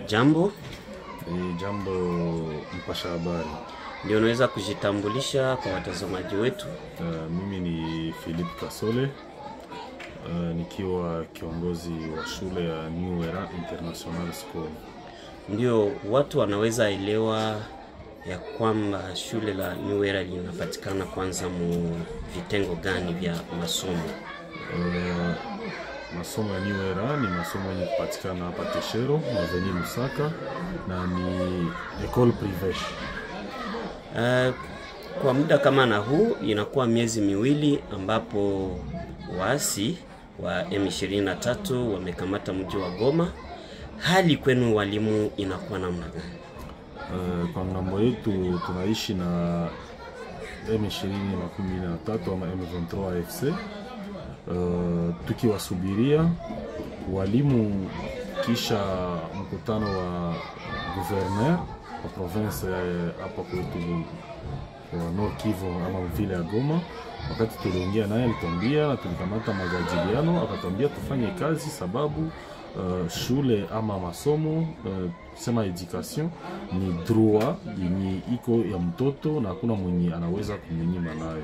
Jambo. Jambo mpasha habari. Ndio unaweza kujitambulisha kwa watazamaji wetu? Mimi ni Philippe Kasole, nikiwa kiongozi wa shule ya New Era International School. Ndio watu wanaweza elewa ya kwamba shule la New Era linapatikana kwanza mu vitengo gani vya masomo? Masomo ya New Era ni masomo yenye kupatikana hapa Teshero, Avenue Lusaka, na ni école privée. Kwa muda kama na huu inakuwa miezi miwili ambapo waasi wa M23 wamekamata mji wa Goma. Hali kwenu walimu inakuwa namna gani? Kwa ngambo yetu tunaishi na M23 ama M23 AFC. Tukiwasubiria walimu kisha mkutano wa gouverneur wa province hapa kwetu wa Nord Kivu ama vile ya Goma. Wakati tuliongea naye alituambia tulikamata majadiliano, akatuambia tufanye kazi sababu shule ama masomo sema education ni droit yenye iko ya mtoto na hakuna mwenye anaweza kumnyima nayo.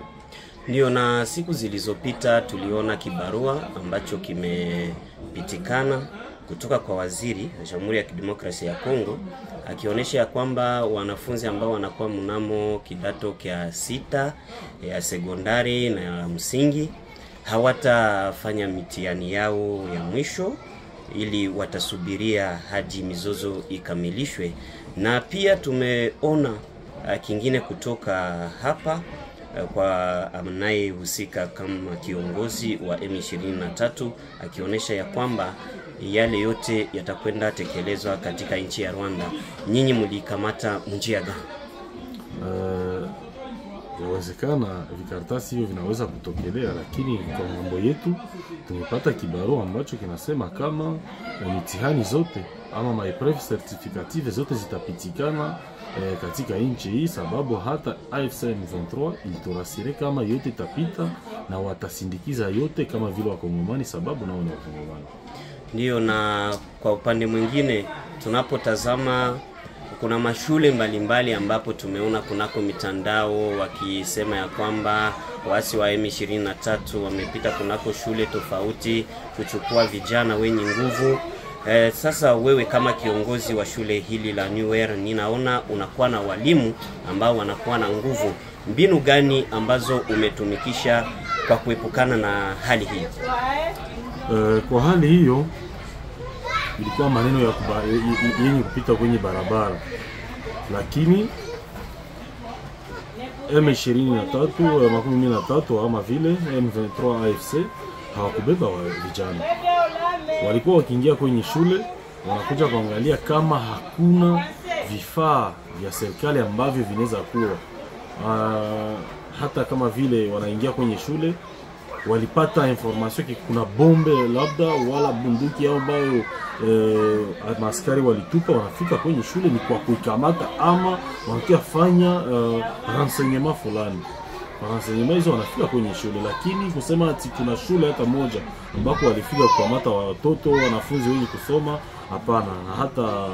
Ndio, na siku zilizopita tuliona kibarua ambacho kimepitikana kutoka kwa waziri wa Jamhuri ya Kidemokrasia ya Kongo akionyesha kwamba wanafunzi ambao wanakuwa mnamo kidato kia 6 ya sekondari na ya msingi hawatafanya mitihani yao ya mwisho ili watasubiria hadi mizozo ikamilishwe. Na pia tumeona kingine kutoka hapa kwa anayehusika kama kiongozi wa M23 akionyesha ya kwamba yale yote yatakwenda tekelezwa katika nchi ya Rwanda. Nyinyi mlikamata njia gani? Inawezekana vikaratasi hivyo vinaweza kutokelea, lakini kwa mambo yetu tumepata kibarua ambacho kinasema kama mitihani zote ama maepreuve certificative zote zitapitikana katika nchi hii, sababu hata AFC M23 ilitorasire kama yote itapita na watasindikiza yote kama vile wakongomani, sababu nao ni wakongomani. Ndio, na kwa upande mwingine tunapotazama kuna mashule mbalimbali ambapo tumeona kunako mitandao wakisema ya kwamba waasi wa M23 wamepita kunako shule tofauti kuchukua vijana wenye nguvu. Sasa wewe kama kiongozi wa shule hili la New Era, ninaona unakuwa na walimu ambao wanakuwa na nguvu. Mbinu gani ambazo umetumikisha kwa kuepukana na hali hii? Kwa hali hiyo ilikuwa maneno ya yenye kupita kwenye barabara, lakini M23 ama vile M23 AFC hawakubeba vijana. Walikuwa wakiingia kwenye shule wanakuja kuangalia kama hakuna vifaa vya serikali ambavyo vinaweza kuwa hata kama vile wanaingia kwenye shule walipata information kuna bombe labda wala bunduki au ambayo maskari walitupa, wanafika kwenye shule ni kwa kuikamata ama wanafanya renseignement fulani. Renseignement hizo wanafika kwenye shule, lakini kusema ati kuna shule hata moja ambako walifika kukamata watoto wanafunzi wengi kusoma, hapana. Na hata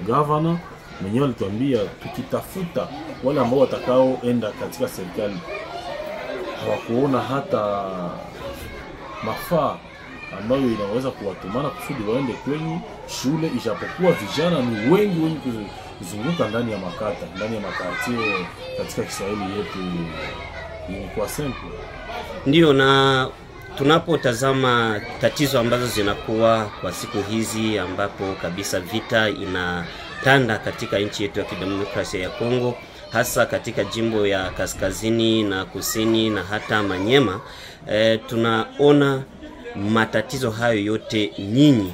governor mwenyewe alituambia tukitafuta wale ambao watakaoenda katika serikali hawakuona hata mafaa ambayo inaweza kuwatumana kusudi waende kwenye shule, ijapokuwa vijana ni wengi wengi kuzunguka ndani ya makata, ndani ya makartie katika Kiswahili yetu ni kwa simple. Ndio, na tunapotazama tatizo ambazo zinakuwa kwa siku hizi ambapo kabisa vita inatanda katika nchi yetu ya Kidemokrasia ya Kongo, hasa katika jimbo ya kaskazini na kusini na hata Manyema, tunaona matatizo hayo yote. Nyinyi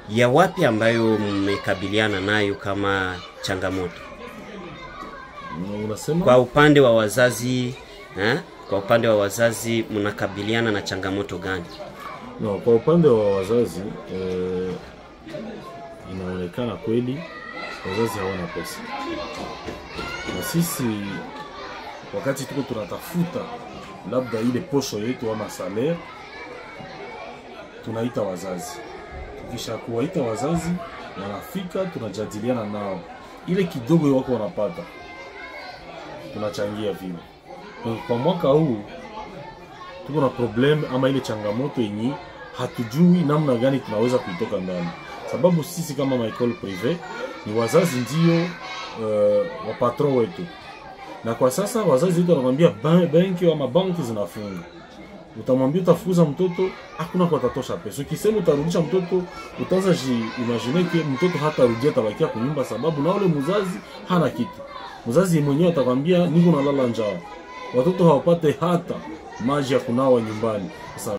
ya wapi ambayo mmekabiliana nayo kama changamoto? Unasema kwa upande wa wazazi, kwa upande wa wazazi mnakabiliana na changamoto gani? No, kwa upande wa wazazi inaonekana kweli wazazi hawana pesa. Na sisi wakati tuko tunatafuta labda ile posho yetu ama salaire, tunaita wazazi. Kisha kuwaita wazazi, wanafika, tunajadiliana nao. Ile kidogo wako wanapata, tunachangia vile. Kwa mwaka huu tuko na problem ama ile changamoto yenye hatujui namna gani tunaweza kuitoka ndani. Sababu sisi kama maekole privé ni wazazi ndio wa patron wetu. Na kwa sasa wazazi wetu wanakuambia benki ama banki zinafunga. Utamwambia utafukuza mtoto, hakuna kwa tatosha pesa. Ukisema utarudisha mtoto, utaanza imagine ke mtoto hatarudia, tabakia kwa nyumba sababu na ule mzazi hana kitu. Mzazi mwenyewe atakwambia niko nalala njaa. Watoto hawapate hata maji ya kunawa nyumbani. Sasa